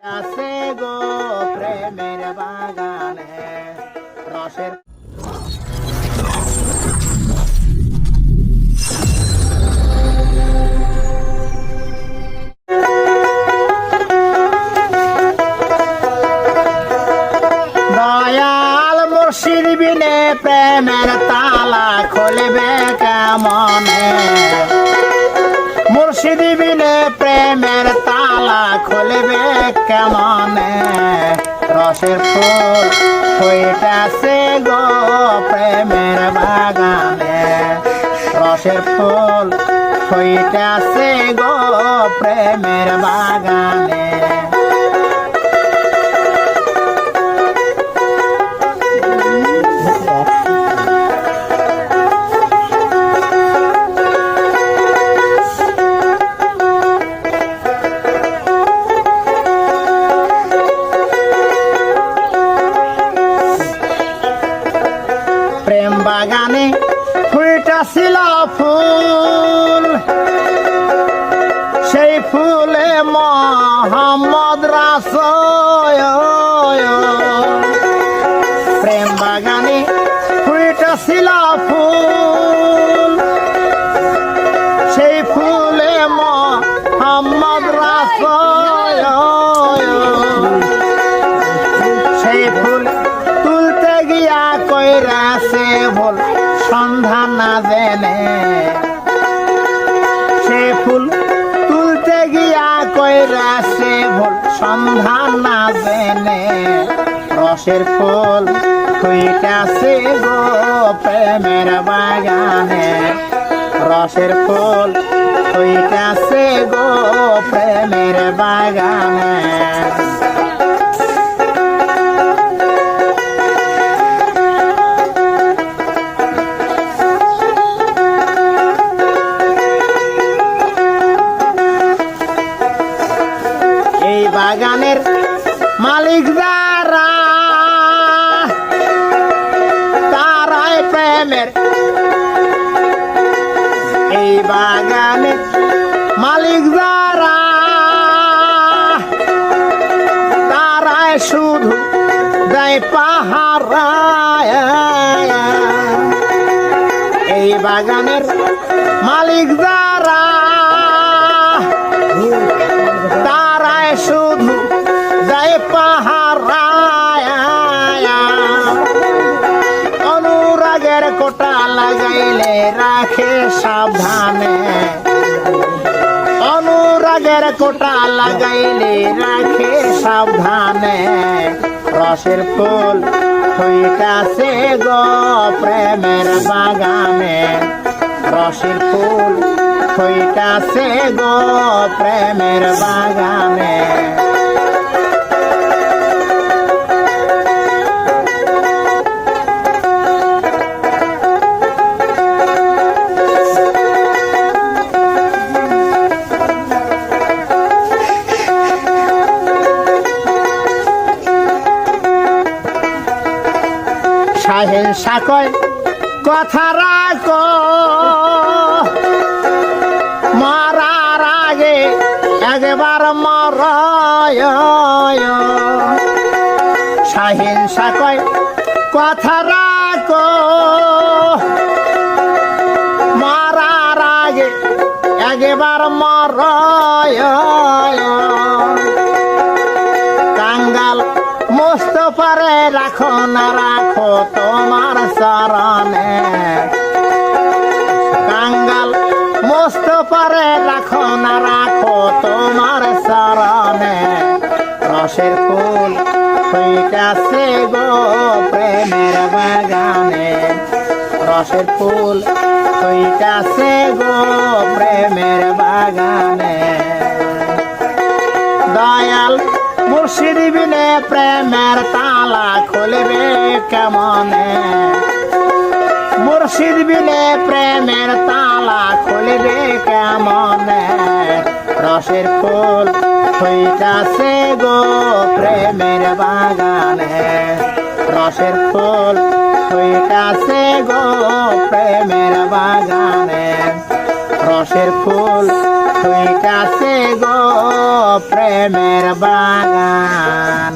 আছে গো প্রেমের বাগানে রসের দয়াল মুর্শিদ বিনে প্রেমের তালা খুলবে কেমনে মুর্শিদ বিনে প্রেমের তালা খুলবে কেমনে রসের ফুল ফুইটাছে গো প্রেমের বাগানে রসের ফুল ফুইটাছে গো প্রেমের বাগানে প্রেম বাগানে ফুটেছিল ফুল সেই ফুলে মোহাম্মদ রাসূল প্রেম বাগানে ফুটেছিল ফুল সেই ফুলে মোহাম্মদ রাসূল সেই ফুল তুলতে গিয়া কইরাছে ভুল সন্ধান না জেনে সে ফুল তুলতে গিয়া কইরাছে ভুল সন্ধান না জেনে রসের ফুল ফুইটাছে গো প্রেমের বাগানে রসের ফুল ফুইটাছে গো প্রেমের বাগানে বাগানের মালিক যারা তারাই প্রেমের এই বাগানের মালিক যারা তারাই শুধু দেয় পাহারা এই বাগানের মালিক যারা শুধু যায় পাহারা অনুরাগের কোটা লাগাইলে রাখে সাবধানে অনুরাগের কোটা লাগাইলে রাখে সাবধানে রসের ফুল ফুইটাছে গো প্রেমের বাগানে রসের ফুল ফুইটাছে গো প্রেমের বাগানে শাহিন সাকয় কথা রাখো মারার আগে একবার মর শাহিন সাকয় কথা রাখো মারার আগে একবার মর কাঙ্গাল মুস্তফারে রাখো না রাখো তোমার শরণে কাঙ্গাল মুস্তফারে রাখো না রাখো তোমার শরণে রসের ফুল ফুইটাছে গো প্রেমের বাগানে রসের ফুল ফুইটাছে গো প্রেমের বাগানে দয়াল মুর্শিদ বিনে প্রেমের তালা খুলবে কেমনে মুর্শিদ বিনে প্রেমের তালা খুলবে কেমনে রসের ফুল ফুইটাছে গো প্রেমের বাগানে রসের ফুল ফুইটাছে গো প্রেমের বাগানে রসের ফুল হইতাছে গো প্রেমের বাগান।